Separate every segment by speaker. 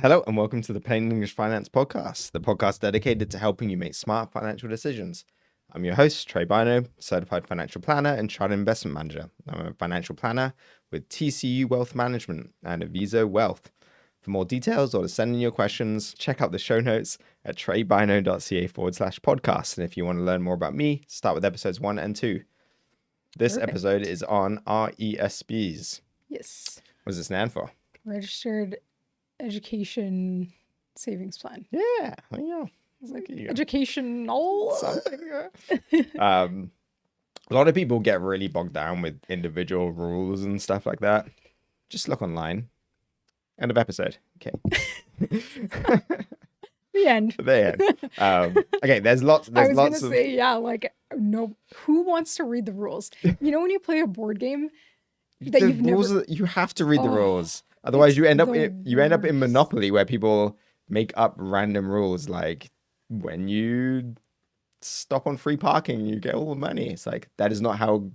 Speaker 1: Hello and welcome to the Plain English Finance Podcast, the podcast dedicated to helping you make smart financial decisions. I'm your host, Tré Bynoe, certified financial planner and chartered investment manager. I'm a financial planner with TCU Wealth Management and Aviso Wealth. For more details or to send in your questions, check out the show notes at trebynoe.ca/podcast. And if you want to learn more about me, start with episodes 1 and 2. This
Speaker 2: Perfect.
Speaker 1: episode is on RESPs.
Speaker 2: Yes.
Speaker 1: What does it stand for?
Speaker 2: Registered Education Savings Plan.
Speaker 1: Yeah, there you go.
Speaker 2: Educational.
Speaker 1: Something. A lot of people get really bogged down with individual rules and stuff like that. Just look online. End of episode. Okay.
Speaker 2: The end.
Speaker 1: The end. Okay, there's lots.
Speaker 2: I was
Speaker 1: lots
Speaker 2: gonna
Speaker 1: of.
Speaker 2: say, no. Who wants to read the rules? You know when you play a board game that
Speaker 1: The
Speaker 2: you've
Speaker 1: rules.
Speaker 2: never.
Speaker 1: You have to read the
Speaker 2: Oh,
Speaker 1: rules. Otherwise,
Speaker 2: it's
Speaker 1: you end up.
Speaker 2: the
Speaker 1: You end up in
Speaker 2: worst.
Speaker 1: Monopoly, where people make up random rules, like when you stop on free parking, you get all the money. It's like that is not how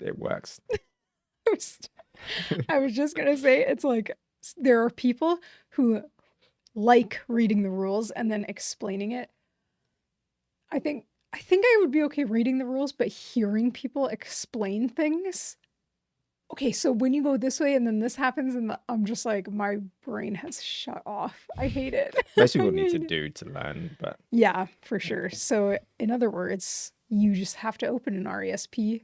Speaker 1: it works.
Speaker 2: I was just gonna say it's like there are people who like reading the rules and then explaining it. I think I would be okay reading the rules, but hearing people explain things. Okay, so when you go this way and then this happens, and I'm just like, my brain has shut off. I hate it.
Speaker 1: Most people
Speaker 2: I
Speaker 1: need to
Speaker 2: hate it.
Speaker 1: do to learn, but
Speaker 2: Yeah, for sure. So, in other words, you just have to open an RESP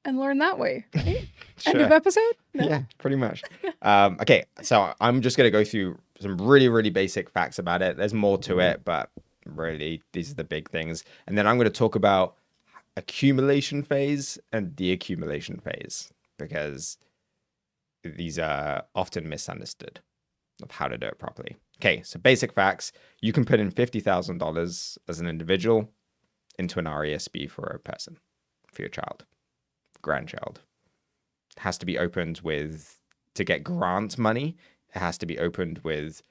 Speaker 2: and learn that way. Right? End of
Speaker 1: sure.
Speaker 2: episode? No?
Speaker 1: Yeah, pretty much. Okay, so I'm just going to go through some really, really basic facts about it. There's more to it, but really, these are the big things. And then I'm going to talk about accumulation phase and deaccumulation phase, because these are often misunderstood of how to do it properly. Okay, so basic facts. You can put in $50,000 as an individual into an RESP for a person, for your child, grandchild. It has to be opened with, to get grant money, it has to be opened with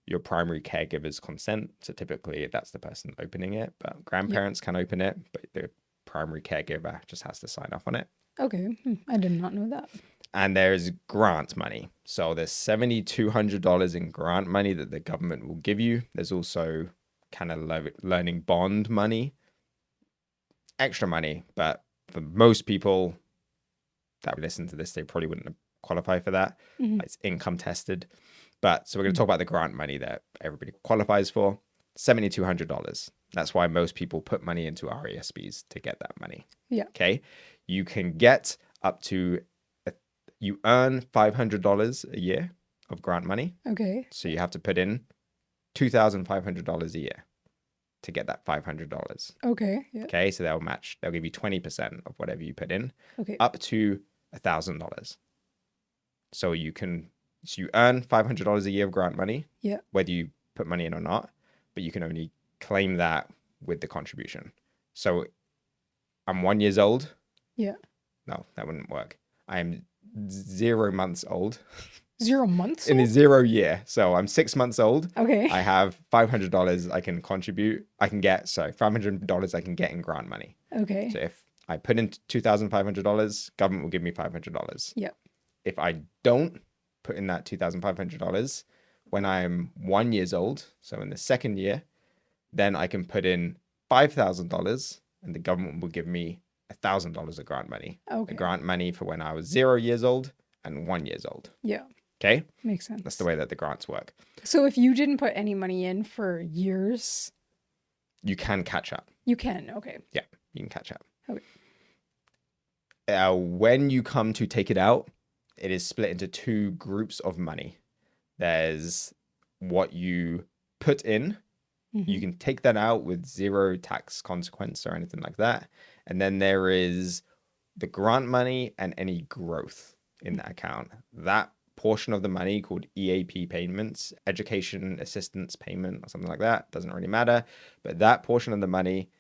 Speaker 1: your primary caregiver's consent. So typically that's the person opening it, but grandparents can open it, but the primary caregiver just has to sign off on it.
Speaker 2: Okay, I did not know that.
Speaker 1: And there's grant money. So there's $7,200 in grant money that the government will give you. There's also kind of learning bond money, extra money, but for most people that would listen to this, they probably wouldn't qualify for that.
Speaker 2: Mhm.
Speaker 1: It's income tested. But so we're going to talk about the grant money that everybody qualifies for. $7,200. That's why most people put money into RESPs to get that money.
Speaker 2: Yeah.
Speaker 1: Okay. You can get up to, you earn $500 a year of grant money.
Speaker 2: Okay.
Speaker 1: So you have to put in $2,500 a year to get that $500.
Speaker 2: Okay. Yeah.
Speaker 1: Okay. So they'll give you 20% of whatever you put in,
Speaker 2: Okay.
Speaker 1: up to $1,000. So you earn $500 a year of grant money,
Speaker 2: Yeah.
Speaker 1: whether you put money in or not, but you can only claim that with the contribution. So I'm 1 year old.
Speaker 2: Yeah.
Speaker 1: No, that wouldn't work. I am 0 months old
Speaker 2: 0 months?
Speaker 1: in a 0 year. So I'm 6 months old.
Speaker 2: Okay.
Speaker 1: I have $500 I can contribute. $500 I can get in grant money.
Speaker 2: Okay.
Speaker 1: So if I put in $2,500, government will give me $500.
Speaker 2: Yeah.
Speaker 1: If I don't put in that $2,500 when I'm 1 year old, so in the second year, then I can put in $5,000 and the government will give me $1,000 of grant money.
Speaker 2: Okay.
Speaker 1: The grant money for when I was 0 years old and 1 year old.
Speaker 2: Yeah.
Speaker 1: Okay?
Speaker 2: Makes sense.
Speaker 1: That's the way that the grants work.
Speaker 2: So if you didn't put any money in for years,
Speaker 1: You can catch up.
Speaker 2: you can. Okay.
Speaker 1: Yeah, you can catch up.
Speaker 2: Okay.
Speaker 1: When you come to take it out, it is split into two groups of money. There's what you put in. You can take that out with zero tax consequence or anything like that. And then there is the grant money and any growth in that account. That portion of the money called EAP payments, education assistance payment or something like that, doesn't really matter. But that portion of the money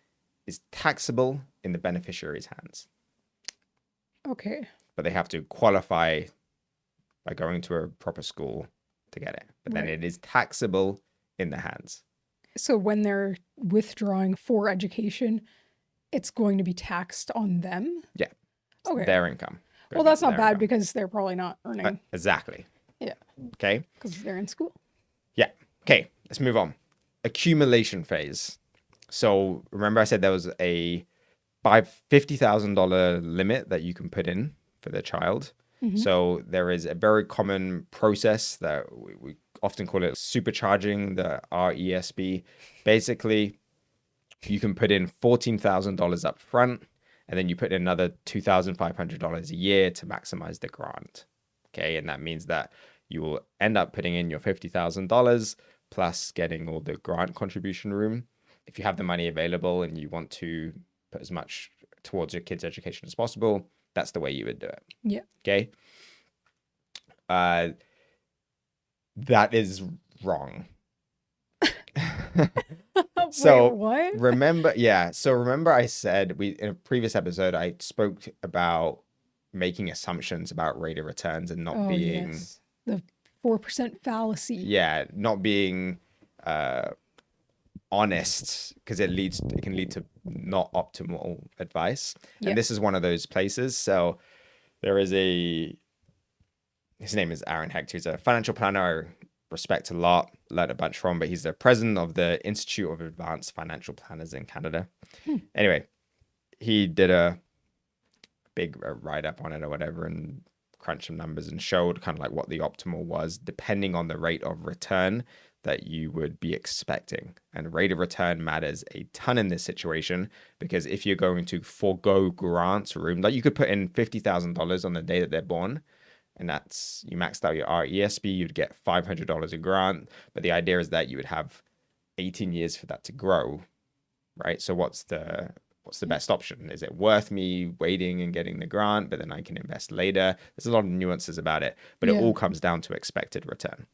Speaker 1: is taxable in the beneficiary's hands.
Speaker 2: Okay.
Speaker 1: But they have to qualify by going to a proper school to get it. But then
Speaker 2: Right.
Speaker 1: it is taxable in the hands.
Speaker 2: So when they're withdrawing for education, it's going to be taxed on them?
Speaker 1: Yeah.
Speaker 2: Okay.
Speaker 1: Their income.
Speaker 2: Well, that's not
Speaker 1: Their
Speaker 2: bad
Speaker 1: income.
Speaker 2: because they're probably not earning.
Speaker 1: Exactly.
Speaker 2: Yeah.
Speaker 1: Okay.
Speaker 2: Because they're in school.
Speaker 1: Yeah. Okay. Let's move on. Accumulation phase. So remember I said there was a $50,000 limit that you can put in for the child. So there is a very common process that we often call it supercharging the RESP. Basically, you can put in $14,000 up front, and then you put in another $2,500 a year to maximize the grant. Okay, and that means that you will end up putting in your $50,000 plus getting all the grant contribution room. If you have the money available and you want to put as much towards your kid's education as possible, that's the way you would do it.
Speaker 2: Yeah.
Speaker 1: Okay. That is wrong. So
Speaker 2: wait, what?
Speaker 1: remember I said in a previous episode I spoke about making assumptions about rate of returns and not being
Speaker 2: yes. The 4% fallacy.
Speaker 1: not being honest, because it can lead to not optimal advice.
Speaker 2: Yeah.
Speaker 1: And this is one of those places. So there is his name is Aaron Hecht, who's a financial planner I respect a lot, learned a bunch from, but he's the president of the Institute of Advanced Financial Planners in Canada. Anyway, he did a big write-up on it or whatever and crunched some numbers and showed kind of like what the optimal was depending on the rate of return that you would be expecting. And rate of return matters a ton in this situation, because if you're going to forego grants room, like you could put in $50,000 on the day that they're born, and that's, you maxed out your RESP, you'd get $500 a grant. But the idea is that you would have 18 years for that to grow, right? So what's the best option? Is it worth me waiting and getting the grant, but then I can invest later? There's a lot of nuances about it, but it all comes down to expected return.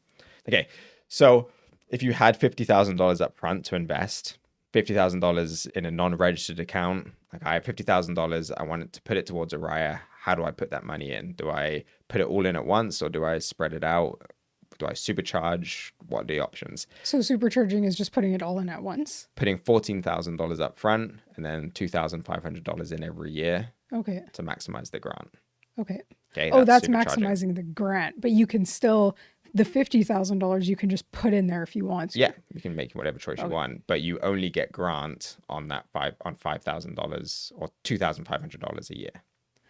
Speaker 1: Okay, so if you had $50,000 up front to invest, $50,000 in a non-registered account, like I have $50,000, I wanted to put it towards a RIA. How do I put that money in? Do I put it all in at once, or do I spread it out? Do I supercharge? What are the options?
Speaker 2: So supercharging is just putting it all in at once?
Speaker 1: Putting $14,000 up front and then $2,500 in every year.
Speaker 2: Okay.
Speaker 1: To maximize the grant.
Speaker 2: Okay.
Speaker 1: Okay.
Speaker 2: That's maximizing the grant, but you can still, the $50,000 you can just put in there if you want to.
Speaker 1: Yeah, you can make whatever choice you want, but you only get grant on that $5,000 or $2,500 a year.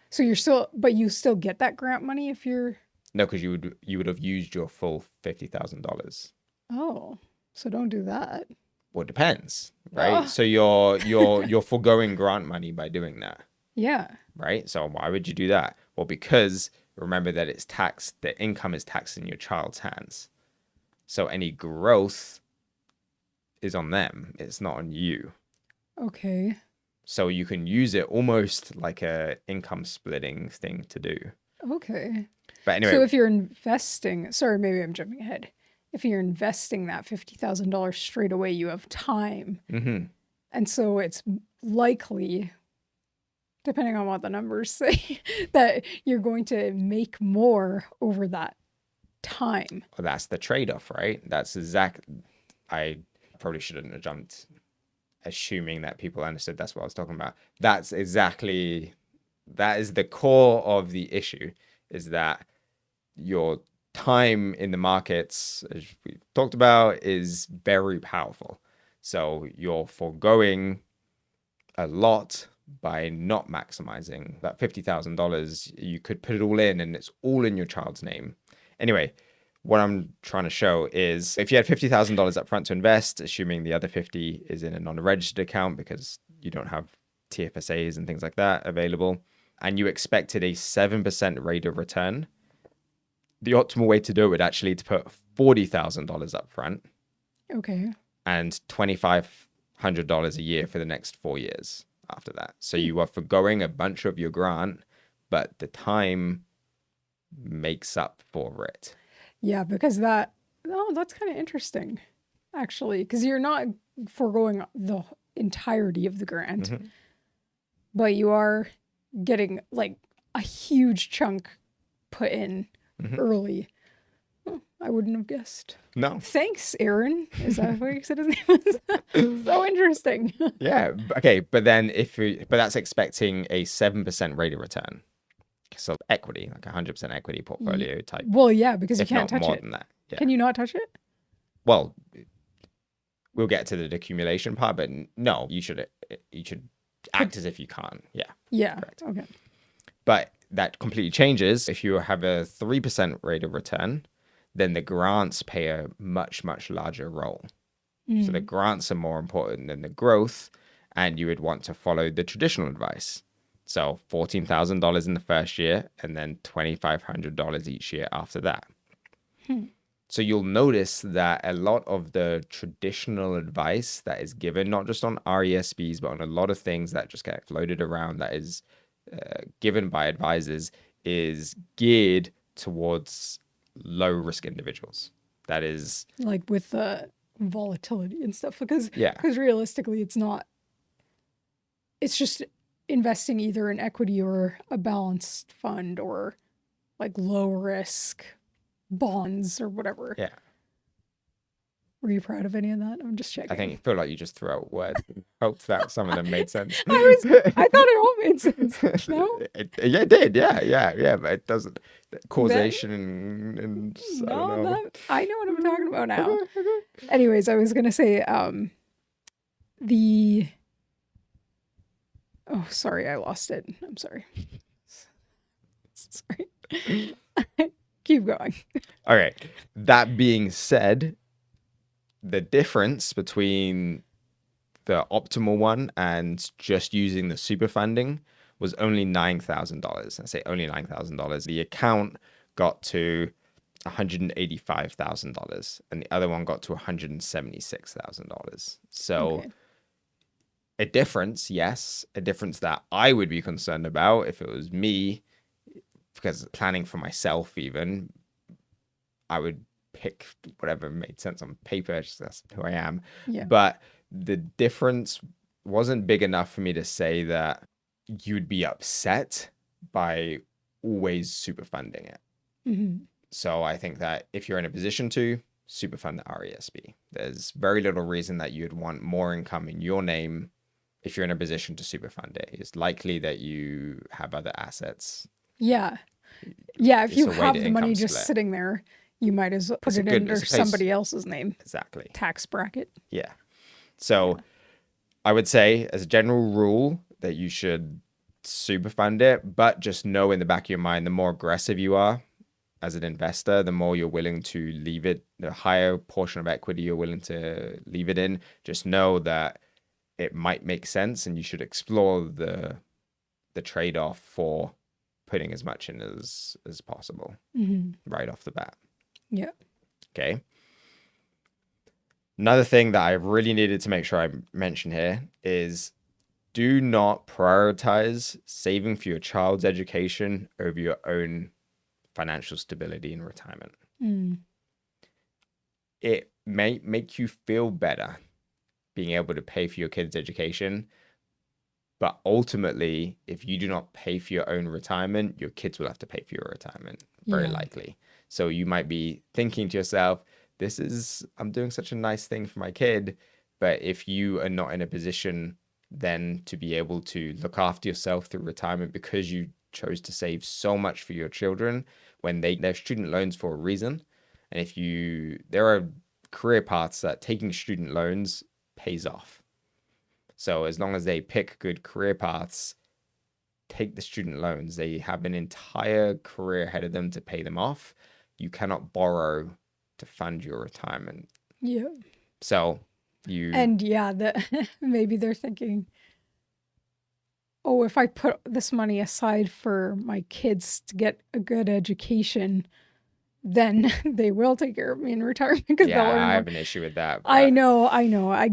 Speaker 1: So
Speaker 2: you still get that grant money if you're.
Speaker 1: No, because you would have used your full $50,000.
Speaker 2: Oh, so don't do that.
Speaker 1: Well, it depends, right? Oh. So you're foregoing grant money by doing that.
Speaker 2: Yeah.
Speaker 1: Right. So why would you do that? Well, because remember that it's taxed. The income is taxed in your child's hands. So any growth is on them. It's not on you.
Speaker 2: Okay.
Speaker 1: So you can use it almost like a income splitting thing to do.
Speaker 2: Okay.
Speaker 1: But anyway.
Speaker 2: So if you're investing, sorry, maybe I'm jumping ahead. If you're investing that $50,000 straight away, you have time.
Speaker 1: Mm-hmm.
Speaker 2: And so it's likely, depending on what the numbers say, that you're going to make more over that time.
Speaker 1: Well, that's the trade-off, right? I probably shouldn't have jumped assuming that people understood that's what I was talking about. That is the core of the issue, is that your time in the markets, as we've talked about, is very powerful. So you're foregoing a lot by not maximizing that $50,000. You could put it all in and it's all in your child's name. Anyway, what I'm trying to show is if you had $50,000 up front to invest, assuming the other 50 is in a non-registered account because you don't have TFSAs and things like that available, and you expected a 7% rate of return, the optimal way to do it would actually to put $40,000 up front.
Speaker 2: Okay.
Speaker 1: And $2,500 a year for the next 4 years after that. So you are foregoing a bunch of your grant, but the time makes up for it.
Speaker 2: Yeah, because that's kind of interesting, actually, because you're not foregoing the entirety of the grant, but you are getting like a huge chunk put in early. Oh, I wouldn't have guessed.
Speaker 1: No.
Speaker 2: Thanks, Aaron. Is that what you said his name was? So interesting.
Speaker 1: Yeah. Okay. But then but that's expecting a 7% rate of return. So equity, like 100% equity portfolio type,
Speaker 2: Well, yeah, because you
Speaker 1: if
Speaker 2: can't
Speaker 1: not
Speaker 2: touch
Speaker 1: more
Speaker 2: it.
Speaker 1: than that. Yeah.
Speaker 2: Can you not touch it?
Speaker 1: Well, we'll get to the accumulation part, but no, you should act as if you can't. Yeah.
Speaker 2: Yeah.
Speaker 1: Correct.
Speaker 2: Okay.
Speaker 1: But that completely changes if you have a 3% rate of return, then the grants play a much, much larger role. So the grants are more important than the growth, and you would want to follow the traditional advice. So $14,000 in the first year, and then $2,500 each year after that. So you'll notice that a lot of the traditional advice that is given, not just on RESPs, but on a lot of things that just get floated around that is given by advisors, is geared towards low risk individuals. That is,
Speaker 2: Like with the volatility and stuff, because
Speaker 1: yeah,
Speaker 2: realistically, it's just investing either in equity or a balanced fund or like low risk bonds or whatever.
Speaker 1: yeah.
Speaker 2: Were you proud of any of that? I'm just checking.
Speaker 1: I feel like you just threw out words. Hoped that some of them made sense.
Speaker 2: I thought it all made sense. No?
Speaker 1: Yeah, it did. Yeah. But it doesn't. Causation and I don't
Speaker 2: No,
Speaker 1: know.
Speaker 2: I know what I'm talking about now.
Speaker 1: Okay.
Speaker 2: Anyways, I was gonna say the oh sorry, I lost it. I'm sorry. Sorry. Keep going.
Speaker 1: All right. That being said, the difference between the optimal one and just using the super funding was only $9,000. I say only $9,000. The account got to $185,000 and the other one got to $176,000. So
Speaker 2: Okay.
Speaker 1: a difference, yes, a difference that I would be concerned about if it was me, because planning for myself, even, I would pick whatever made sense on paper, just that's who I am.
Speaker 2: Yeah.
Speaker 1: But the difference wasn't big enough for me to say that you'd be upset by always super funding it.
Speaker 2: Mm-hmm.
Speaker 1: So I think that if you're in a position to super fund the RESP, there's very little reason that you'd want more income in your name if you're in a position to super fund it. It's likely that you have other assets.
Speaker 2: Yeah. Yeah, if
Speaker 1: It's
Speaker 2: you
Speaker 1: a way
Speaker 2: have
Speaker 1: to
Speaker 2: the money
Speaker 1: income
Speaker 2: just
Speaker 1: split.
Speaker 2: sitting there, you might as well put
Speaker 1: It's a
Speaker 2: it
Speaker 1: good-
Speaker 2: under
Speaker 1: it's a place-
Speaker 2: somebody else's name.
Speaker 1: Exactly.
Speaker 2: Tax bracket.
Speaker 1: Yeah. So I would say, as a general rule, that you should super fund it, but just know in the back of your mind, the more aggressive you are as an investor, the more you're willing to leave it, the higher portion of equity you're willing to leave it in. Just know that it might make sense, and you should explore the trade-off for putting as much in as possible right off the bat.
Speaker 2: Yeah.
Speaker 1: Okay. Another thing that I really needed to make sure I mention here is do not prioritize saving for your child's education over your own financial stability in retirement. It may make you feel better being able to pay for your kids' education, but ultimately, if you do not pay for your own retirement, your kids will have to pay for your retirement, very likely. So you might be thinking to yourself, I'm doing such a nice thing for my kid, but if you are not in a position then to be able to look after yourself through retirement because you chose to save so much for your children when they're student loans for a reason. And there are career paths that taking student loans pays off. So as long as they pick good career paths, take the student loans, they have an entire career ahead of them to pay them off. You cannot borrow to fund your retirement.
Speaker 2: Yeah.
Speaker 1: So
Speaker 2: maybe they're thinking, oh, if I put this money aside for my kids to get a good education, then they will take care of me in retirement because they'll earn
Speaker 1: I
Speaker 2: more.
Speaker 1: have an issue with that.
Speaker 2: I know. I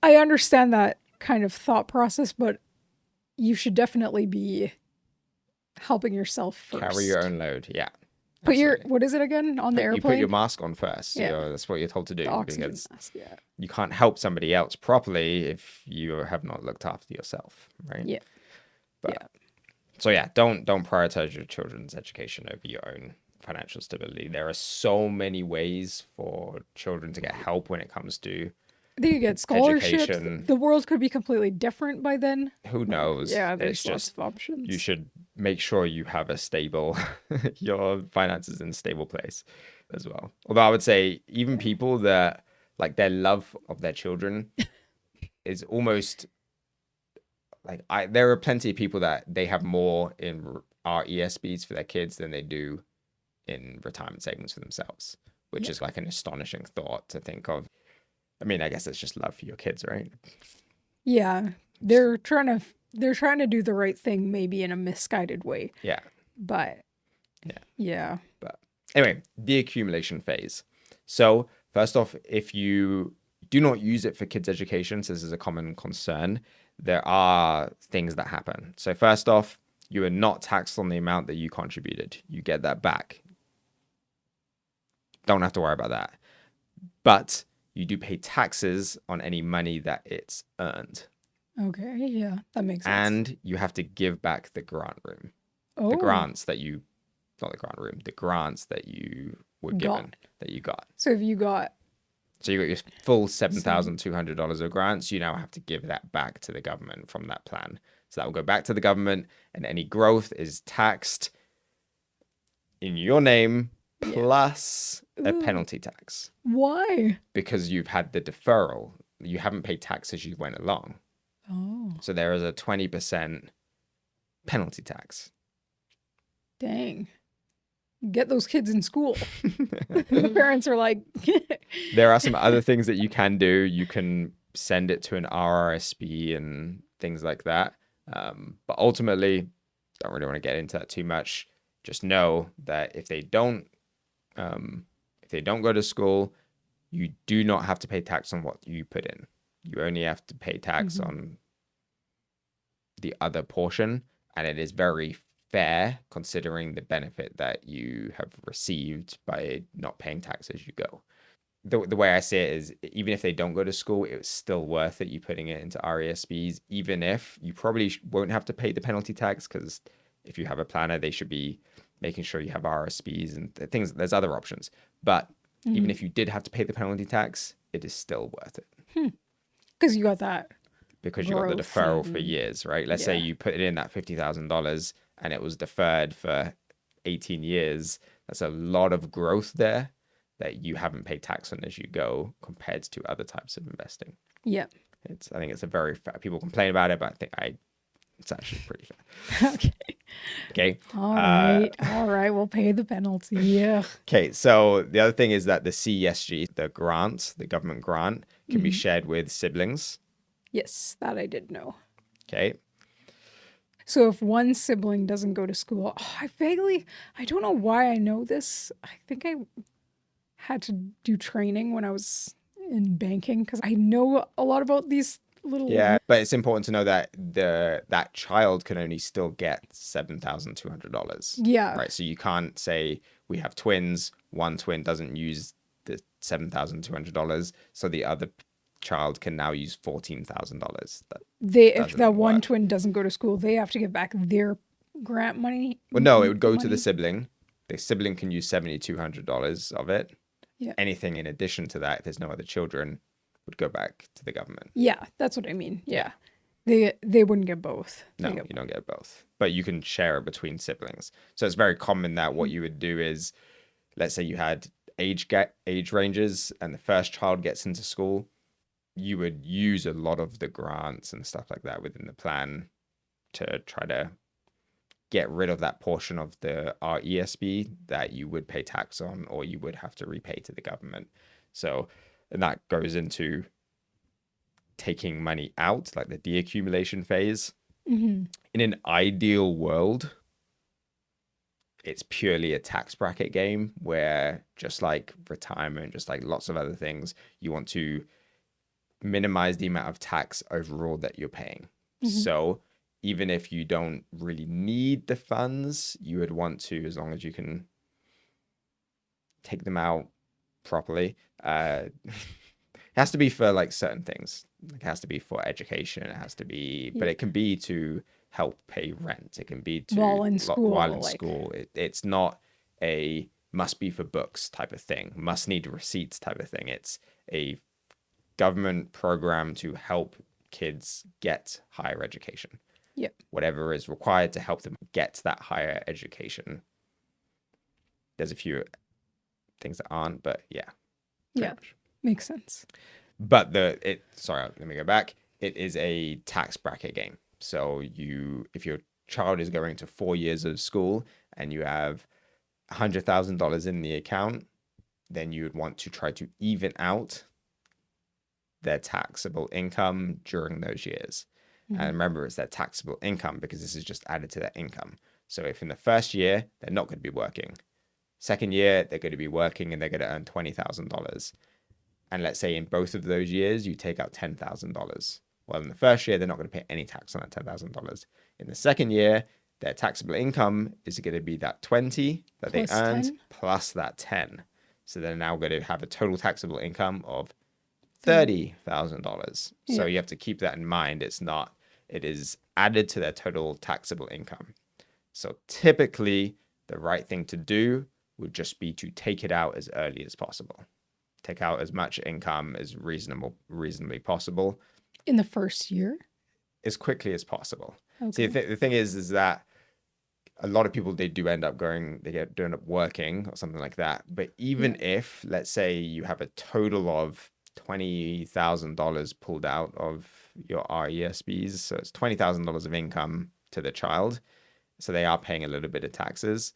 Speaker 2: understand that kind of thought process, but you should definitely be helping yourself first.
Speaker 1: Carry your own load. Yeah.
Speaker 2: What is it again on the airplane?
Speaker 1: You put your mask on first.
Speaker 2: Yeah.
Speaker 1: That's what you're told to do.
Speaker 2: The oxygen
Speaker 1: Because
Speaker 2: mask, yeah.
Speaker 1: you can't help somebody else properly if you have not looked after yourself, right?
Speaker 2: Yeah.
Speaker 1: So yeah, don't prioritize your children's education over your own financial stability. There are so many ways for children to get help when it comes to
Speaker 2: They could get scholarships.
Speaker 1: education.
Speaker 2: The world could be completely different by then.
Speaker 1: Who knows?
Speaker 2: Yeah, there's lots of options.
Speaker 1: You should make sure you have a stable, your finances in a stable place as well. Although I would say even people that like their love of their children is almost like there are plenty of people that they have more in RESPs for their kids than they do in retirement savings for themselves, which is like an astonishing thought to think of. I mean, I guess it's just love for your kids, right?
Speaker 2: Yeah. They're trying to do the right thing, maybe in a misguided way.
Speaker 1: Yeah.
Speaker 2: But yeah.
Speaker 1: But anyway, the accumulation phase. So first off, if you do not use it for kids' education, so this is a common concern, there are things that happen. So first off, you are not taxed on the amount that you contributed. You get that back. Don't have to worry about that. But you do pay taxes on any money that it's earned.
Speaker 2: Okay, yeah, that makes sense.
Speaker 1: And you have to give back the grant room.
Speaker 2: Oh,
Speaker 1: The grants that you, not the grant room, the grants that you were given, that you got.
Speaker 2: so if you got
Speaker 1: So you got your full $7,200 of grants, you now have to give that back to the government from that plan. So that will go back to the government, and any growth is taxed in your name plus a penalty tax.
Speaker 2: Why?
Speaker 1: Because you've had the deferral. You haven't paid tax as you went along.
Speaker 2: Oh,
Speaker 1: So there is a 20% penalty tax.
Speaker 2: dang. Get those kids in school. The parents are like,
Speaker 1: There are some other things that you can do. You can send it to an RRSP and things like that. But ultimately, don't really want to get into that too much. Just know that if they don't go to school, you do not have to pay tax on what you put in. You only have to pay tax on the other portion, and it is very fair considering the benefit that you have received by not paying tax as you go. The way I see it is, even if they don't go to school, it's still worth it you putting it into RESPs, even if you probably won't have to pay the penalty tax, because if you have a planner, they should be making sure you have RSPs and things. There's other options. But even if you did have to pay the penalty tax, it is still worth it.
Speaker 2: because you got that.
Speaker 1: Because you got the
Speaker 2: Growth
Speaker 1: deferral for
Speaker 2: and-
Speaker 1: years, right? Let's say you put it in that $50,000 and it was deferred for 18 years. That's a lot of growth there that you haven't paid tax on as you go compared to other types of investing.
Speaker 2: Yeah.
Speaker 1: I think it's a very fair. People complain about it, but I think it's actually pretty fair.
Speaker 2: Okay.
Speaker 1: Okay.
Speaker 2: All right. We'll pay the penalty. Yeah.
Speaker 1: Okay. So the other thing is that the CESG, the grant, the government grant, can be shared with siblings.
Speaker 2: Yes, that I did know.
Speaker 1: Okay.
Speaker 2: So if one sibling doesn't go to school, I don't know why I know this. I think I had to do training when I was in banking because I know a lot about these little.
Speaker 1: Yeah, but it's important to know that that child can only still get $7,200.
Speaker 2: Yeah.
Speaker 1: Right. So you can't say we have twins. One twin doesn't use the $7,200, so the other child can now use $14,000.
Speaker 2: If that one twin doesn't go to school, they have to give back their grant money.
Speaker 1: Well, no, it would go to the sibling. The sibling can use $7,200 of it.
Speaker 2: Yeah.
Speaker 1: Anything in addition to that, if there's no other children, would go back to the government.
Speaker 2: Yeah, that's what I mean. Yeah. They wouldn't get both.
Speaker 1: No, you don't get both. But you can share it between siblings. So it's very common that what you would do is, let's say you had age ranges and the first child gets into school, you would use a lot of the grants and stuff like that within the plan to try to get rid of that portion of the RESP that you would pay tax on or you would have to repay to the government. So, and that goes into taking money out, like the deaccumulation phase. In an ideal world, it's purely a tax bracket game where, just like retirement, just like lots of other things, you want to minimize the amount of tax overall that you're paying. So even if you don't really need the funds, you would want to, as long as you can take them out properly. It has to be for like certain things. It has to be for education. It has to be, but it can be to help pay rent. It can be to
Speaker 2: While in school.
Speaker 1: school. It's not a must be for books type of thing, must need receipts type of thing. It's a government program to help kids get higher education.
Speaker 2: Yep.
Speaker 1: whatever is required to help them get that higher education. There's a few things that aren't, but yeah.
Speaker 2: Yeah. Makes sense.
Speaker 1: But sorry, let me go back. It is a tax bracket game. So if your child is going to 4 years of school and you have $100,000 in the account, then you would want to try to even out their taxable income during those years. And remember, it's their taxable income because this is just added to their income. So if in the first year, they're not going to be working. Second year, they're going to be working and they're going to earn $20,000. And let's say in both of those years, you take out $10,000. Well, in the first year, they're not going to pay any tax on that $10,000. In the second year, their taxable income is going to be that 20 that
Speaker 2: Plus
Speaker 1: they earned
Speaker 2: 10?
Speaker 1: plus that 10. So they're now going to have a total taxable income of $30,000.
Speaker 2: Yeah.
Speaker 1: So you have to keep that in mind. It is added to their total taxable income. So typically, the right thing to do would just be to take it out as early as possible. Take out as much income as reasonably possible.
Speaker 2: In the first year?
Speaker 1: As quickly as possible.
Speaker 2: Okay.
Speaker 1: See, the thing is that a lot of people, they do end up working or something like that. But even if, let's say you have a total of $20,000 pulled out of your RESPs, so it's $20,000 of income to the child. So they are paying a little bit of taxes.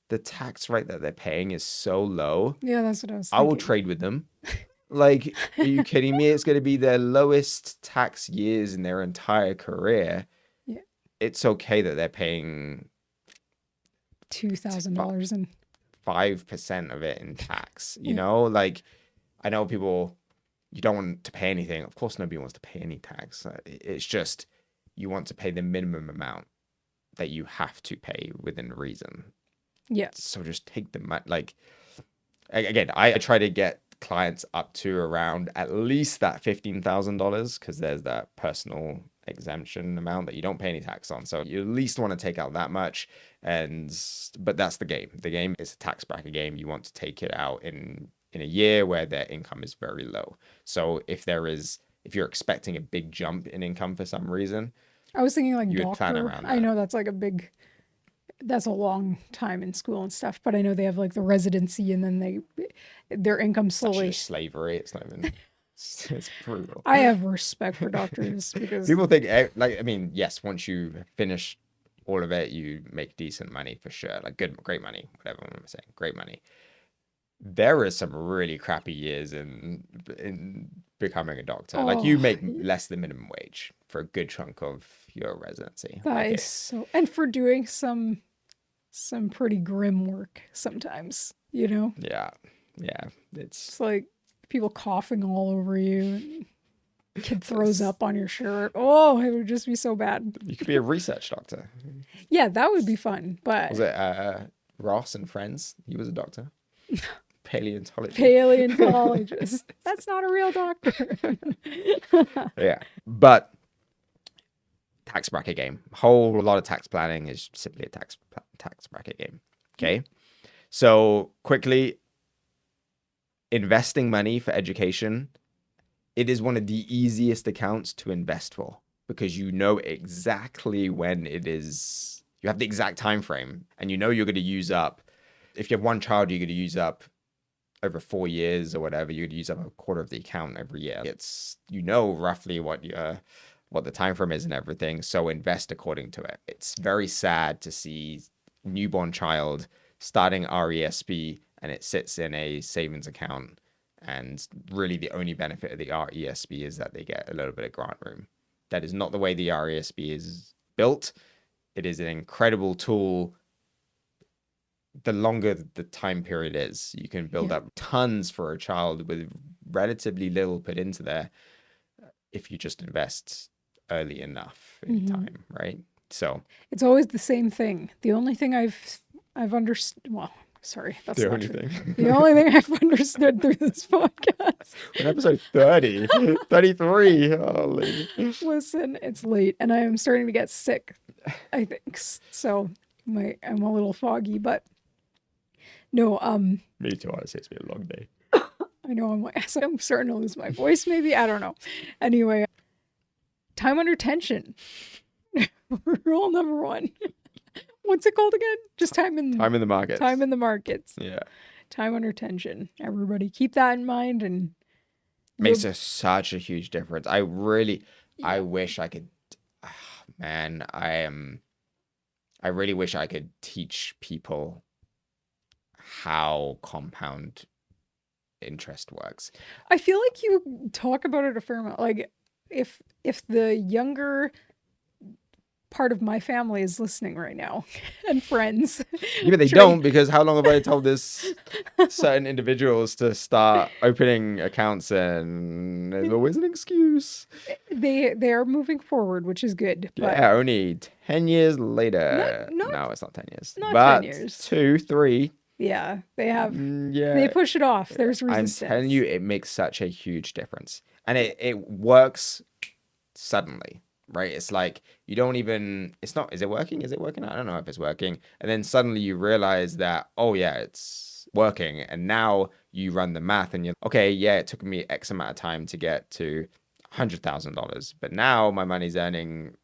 Speaker 1: The tax rate that they're paying is so low.
Speaker 2: Yeah, that's what I was thinking.
Speaker 1: I will trade with them. Like, are you kidding me? It's going to be their lowest tax years in their entire career.
Speaker 2: Yeah.
Speaker 1: It's okay that they're paying
Speaker 2: $2,000 and
Speaker 1: 5% of it in tax. You know, like, I know people, you don't want to pay anything. Of course, nobody wants to pay any tax. It's just you want to pay the minimum amount that you have to pay within reason.
Speaker 2: Yeah.
Speaker 1: So just take the money. Like, again, I try to get clients up to around at least that $15,000 because there's that personal exemption amount that you don't pay any tax on. So you at least want to take out that much. But that's the game. The game is a tax bracket game. You want to take it out in a year where their income is very low. So if you're expecting a big jump in income for some reason,
Speaker 2: I was thinking like
Speaker 1: you would plan
Speaker 2: doctor.
Speaker 1: around that.
Speaker 2: I know that's a long time in school and stuff, but I know they have like the residency and then their income slowly.
Speaker 1: It's slavery. It's not even. It's brutal.
Speaker 2: I have respect for doctors because
Speaker 1: people think, like, I mean, yes, once you finish all of it, you make decent money for sure. Like great money, whatever I'm saying, great money. There is some really crappy years in becoming a doctor. Like you make less than minimum wage for a good chunk of your residency.
Speaker 2: That is so, and for doing some pretty grim work sometimes, you know?
Speaker 1: Yeah. It's
Speaker 2: like people coughing all over you. Kid throws up on your shirt. Oh, it would just be so bad.
Speaker 1: You could be a research doctor.
Speaker 2: Yeah, that would be fun. But
Speaker 1: was it Ross and Friends? He was a doctor. Paleontologist.
Speaker 2: That's not a real doctor.
Speaker 1: Yeah, but tax bracket game. Whole lot of tax planning is simply a tax bracket game. Okay, so quickly, investing money for education. It is one of the easiest accounts to invest for because you know exactly when it is. You have the exact time frame, and you know you're going to use up. If you have one child, you're going to use up over 4 years or whatever. You'd use up a quarter of the account every year. It's, you know, roughly what the time frame is and everything. So invest according to it. It's very sad to see newborn child starting RESP and it sits in a savings account. And really the only benefit of the RESP is that they get a little bit of grant room. That is not the way the RESP is built. It is an incredible tool. The longer the time period is, you can build up tons for a child with relatively little put into there if you just invest early enough in time, right? So
Speaker 2: it's always the same thing. The only thing I've understood, well, sorry, that's
Speaker 1: the
Speaker 2: not
Speaker 1: only
Speaker 2: true.
Speaker 1: thing.
Speaker 2: The only thing I've understood through this podcast.
Speaker 1: We're on episode 30, 33. Holy.
Speaker 2: Listen, it's late and I am starting to get sick, I think. So I'm a little foggy, but no,
Speaker 1: Me too, honestly. It's been a long day.
Speaker 2: I know I'm starting to lose my voice, maybe. I don't know. Anyway, time under tension. Rule number one. What's it called again? Just time
Speaker 1: Time in the markets.
Speaker 2: in the markets.
Speaker 1: Yeah.
Speaker 2: Time under tension. Everybody keep that in mind, and
Speaker 1: Makes
Speaker 2: you'll
Speaker 1: such a huge difference. I
Speaker 2: yeah.
Speaker 1: wish I could, man, I really wish I could teach people how compound interest works.
Speaker 2: I feel like you talk about it a fair amount. Like if the younger part of my family is listening right now and friends,
Speaker 1: Yeah, but they
Speaker 2: Trey,
Speaker 1: don't, because how long have I told this certain individuals to start opening accounts, and there's always an excuse.
Speaker 2: they are moving forward, which is good. But
Speaker 1: Yeah, only 10 years
Speaker 2: not
Speaker 1: later.
Speaker 2: not
Speaker 1: No, it's not 10 years.
Speaker 2: not 10
Speaker 1: But
Speaker 2: years.
Speaker 1: 2, 3.
Speaker 2: Yeah, they
Speaker 1: Yeah,
Speaker 2: push it off. There's
Speaker 1: I'm telling you,
Speaker 2: resistance.
Speaker 1: it makes such a huge difference. And it works suddenly, right? It's like you don't even, it's not, is it working? Is it working? I don't know if it's working. And then suddenly you realize that, oh yeah, it's working. And now you run the math and you're, okay, yeah, it took me X amount of time to get to $100,000. But now my money's earning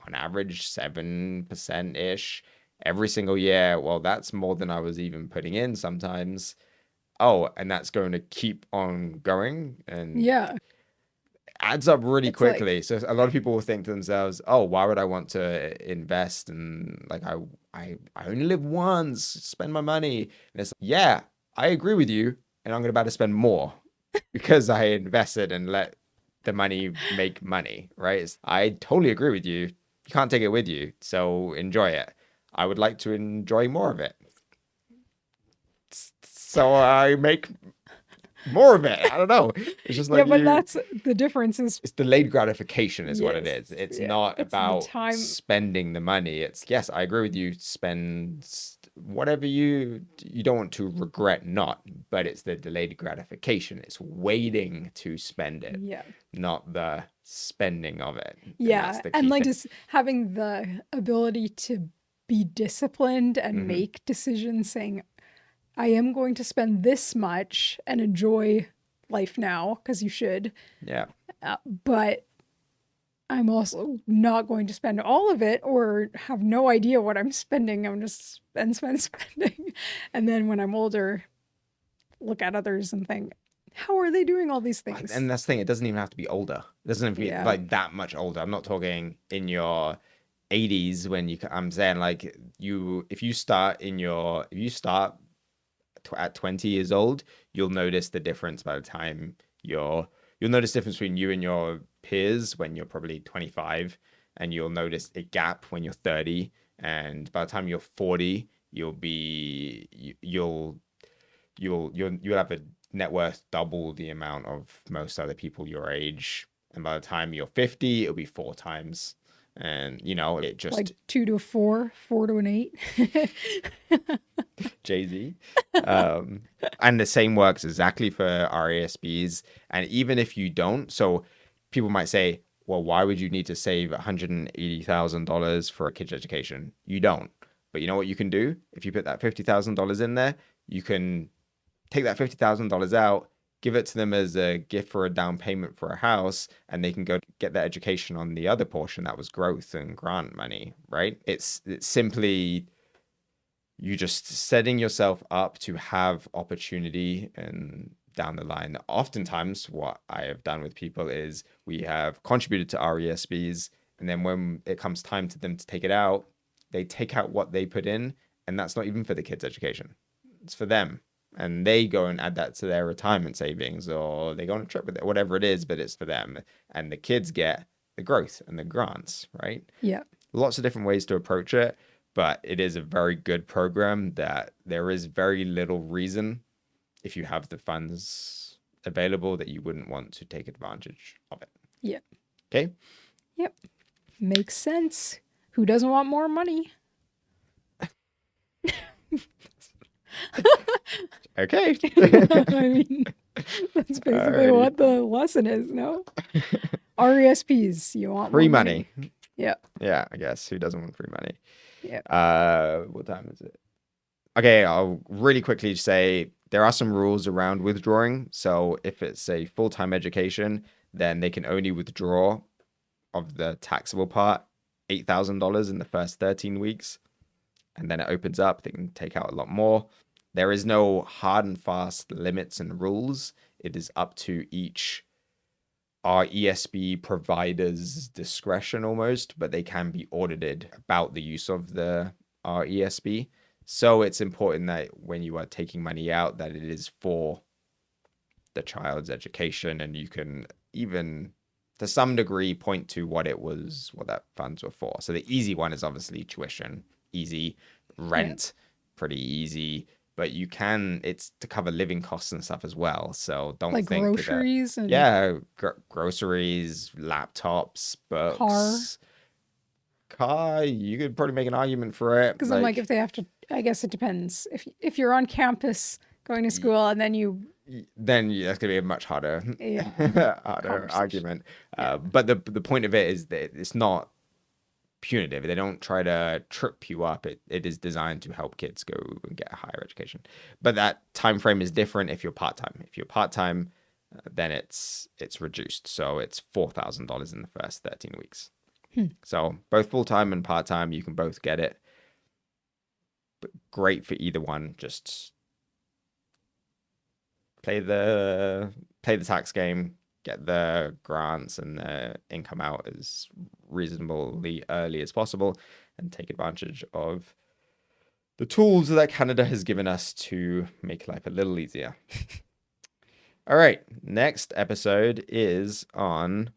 Speaker 1: on average 7% ish every single year. Well, that's more than I was even putting in sometimes. Oh, and that's going to keep on going and
Speaker 2: Yeah,
Speaker 1: adds up really
Speaker 2: it's like
Speaker 1: quickly. So a lot of people will think to themselves, "Oh, why would I want to invest?" And like, I only live once, spend my money. And it's yeah, I agree with you, and I'm about to spend more because I invested and let the money make money. Right? I totally agree with you. You can't take it with you, so enjoy it. I would like to enjoy more of it, so I make more of it. I don't know. It's just
Speaker 2: yeah,
Speaker 1: like
Speaker 2: but
Speaker 1: you.
Speaker 2: that's the difference is
Speaker 1: It's delayed gratification is what it
Speaker 2: yes,
Speaker 1: is. It's
Speaker 2: yeah,
Speaker 1: not
Speaker 2: it's the
Speaker 1: about
Speaker 2: time.
Speaker 1: spending the money. It's yes, I agree with you. Spend whatever you don't want to regret not, but it's the delayed gratification. It's waiting to spend it,
Speaker 2: Yeah.
Speaker 1: not the spending of it. And that's
Speaker 2: Yeah,
Speaker 1: the
Speaker 2: and
Speaker 1: key
Speaker 2: like
Speaker 1: thing.
Speaker 2: just having the ability to be disciplined and
Speaker 1: Hmm.
Speaker 2: make decisions saying, I am going to spend this much and enjoy life now, because you should.
Speaker 1: Yeah.
Speaker 2: But I'm also not going to spend all of it or have no idea what I'm spending. I'm just spending. And then when I'm older, look at others and think, how are they doing all these things?
Speaker 1: And that's the thing, it doesn't even have to be older. It doesn't have to be
Speaker 2: Yeah.
Speaker 1: like that much older. I'm not talking in your 80s when I'm saying like if you start at 20 years old, you'll notice the difference by the time you'll notice the difference between you and your peers when you're probably 25, and you'll notice a gap when you're 30, and by the time you're 40, you'll have a net worth double the amount of most other people your age, and by the time you're 50, it'll be 4 times. And it
Speaker 2: Like
Speaker 1: just
Speaker 2: 2 to 4, 4 to an 8.
Speaker 1: Jay-Z. Um, and the same works exactly for RESPs. And even if you don't, so people might say, well, why would you need to save $180,000 for a kid's education? You don't. But you know what you can do? If you put that $50,000 in there, you can take that $50,000 out, give it to them as a gift for a down payment for a house, and they can go get their education on the other portion that was growth and grant money, right? It's simply you just setting yourself up to have opportunity and down the line. Oftentimes, what I have done with people is we have contributed to RESPs, and then when it comes time to them to take it out, they take out what they put in, and that's not even for the kids' education. It's for them. And they go and add that to their retirement savings, or they go on a trip with it, whatever it is, but it's for them. And the kids get the growth and the grants, right?
Speaker 2: Yeah.
Speaker 1: Lots of different ways to approach it, but it is a very good program that there is very little reason, if you have the funds available, that you wouldn't want to take advantage of it.
Speaker 2: Yeah.
Speaker 1: Okay.
Speaker 2: Yep. Makes sense. Who doesn't want more money?
Speaker 1: Okay.
Speaker 2: I mean, that's basically
Speaker 1: Alrighty.
Speaker 2: what the lesson is, no? RESPs, you want more
Speaker 1: Free money.
Speaker 2: Yeah.
Speaker 1: Yeah, I guess. Who doesn't want free money?
Speaker 2: Yeah.
Speaker 1: What time is it? Okay, I'll really quickly say there are some rules around withdrawing. So if it's a full-time education, then they can only withdraw of the taxable part $8,000 in the first 13 weeks. And then it opens up. They can take out a lot more. There is no hard and fast limits and rules. It is up to each RESP provider's discretion almost, but they can be audited about the use of the RESP. So it's important that when you are taking money out, that it is for the child's education, and you can even to some degree point to what that funds were for. So the easy one is obviously tuition, easy, rent, pretty easy. But it's to cover living costs and stuff as well. So don't
Speaker 2: like
Speaker 1: think
Speaker 2: groceries and
Speaker 1: groceries, laptops, books, car. You could probably make an argument for it.
Speaker 2: Because I'm like, if they have to, I guess it depends. If you're on campus going to school and then
Speaker 1: that's gonna be a much harder, harder argument.
Speaker 2: Yeah.
Speaker 1: But the point of it is that it's not punitive. They don't try to trip you up. It is designed to help kids go and get a higher education. But that time frame is different if you're part-time. If you're part-time, then it's reduced. So it's $4,000 in the first 13 weeks. So both full-time and part-time, you can both get it. But great for either one. Just play the tax game, get the grants and the income out as reasonably early as possible, and take advantage of the tools that Canada has given us to make life a little easier. All right, next episode is on...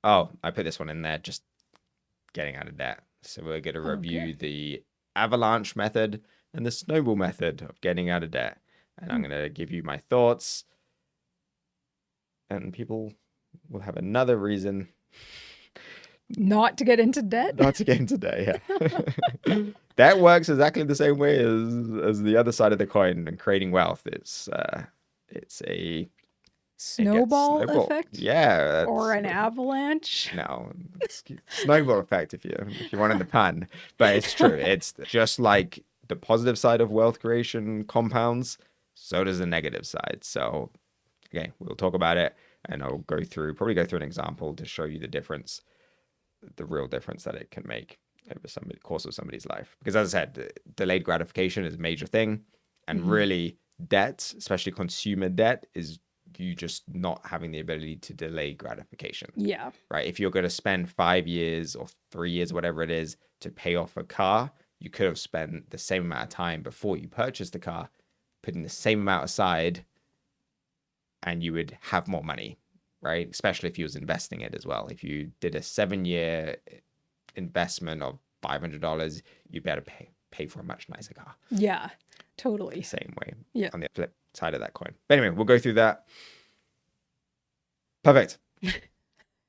Speaker 1: Oh, I put this one in there, just getting out of debt. So we're going to review the avalanche method and the snowball method of getting out of debt. And I'm going to give you my thoughts. And people will have another reason
Speaker 2: not to get into debt.
Speaker 1: Not to get into debt, yeah. That works exactly the same way as the other side of the coin and creating wealth. It's a
Speaker 2: snowball effect?
Speaker 1: Yeah.
Speaker 2: Or an avalanche?
Speaker 1: No. Snowball effect if you wanted the pun. But it's true. It's just like the positive side of wealth creation compounds, so does the negative side. So, okay, we'll talk about it, and I'll probably go through an example to show you the difference, the real difference that it can make over the course of somebody's life. Because as I said, delayed gratification is a major thing, and really debt, especially consumer debt, is you just not having the ability to delay gratification.
Speaker 2: Yeah.
Speaker 1: Right? If you're going to spend 5 years or 3 years, whatever it is, to pay off a car, you could have spent the same amount of time before you purchased the car, putting the same amount aside, and you would have more money, right? Especially if you was investing it as well. If you did a 7-year investment of $500, you'd better pay for a much nicer car.
Speaker 2: Yeah, totally.
Speaker 1: The same way.
Speaker 2: Yeah.
Speaker 1: On the flip side of that coin. But anyway, we'll go through that. Perfect.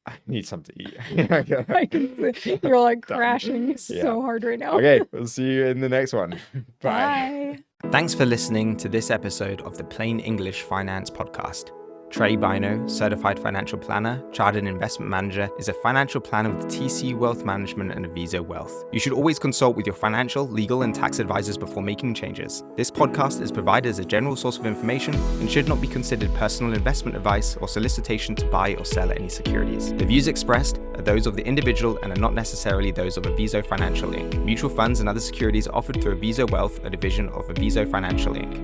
Speaker 1: I need something to eat.
Speaker 2: I can see you're like crashing so hard right now.
Speaker 1: Okay, we'll see you in the next one.
Speaker 2: Bye.
Speaker 1: Thanks for listening to this episode of the Plain English Finance Podcast. Tré Bynoe, Certified Financial Planner, Chartered Investment Manager, is a financial planner with TC Wealth Management and Aviso Wealth. You should always consult with your financial, legal, and tax advisors before making changes. This podcast is provided as a general source of information and should not be considered personal investment advice or solicitation to buy or sell any securities. The views expressed are those of the individual and are not necessarily those of Aviso Financial Inc. Mutual funds and other securities offered through Aviso Wealth, a division of Aviso Financial Inc.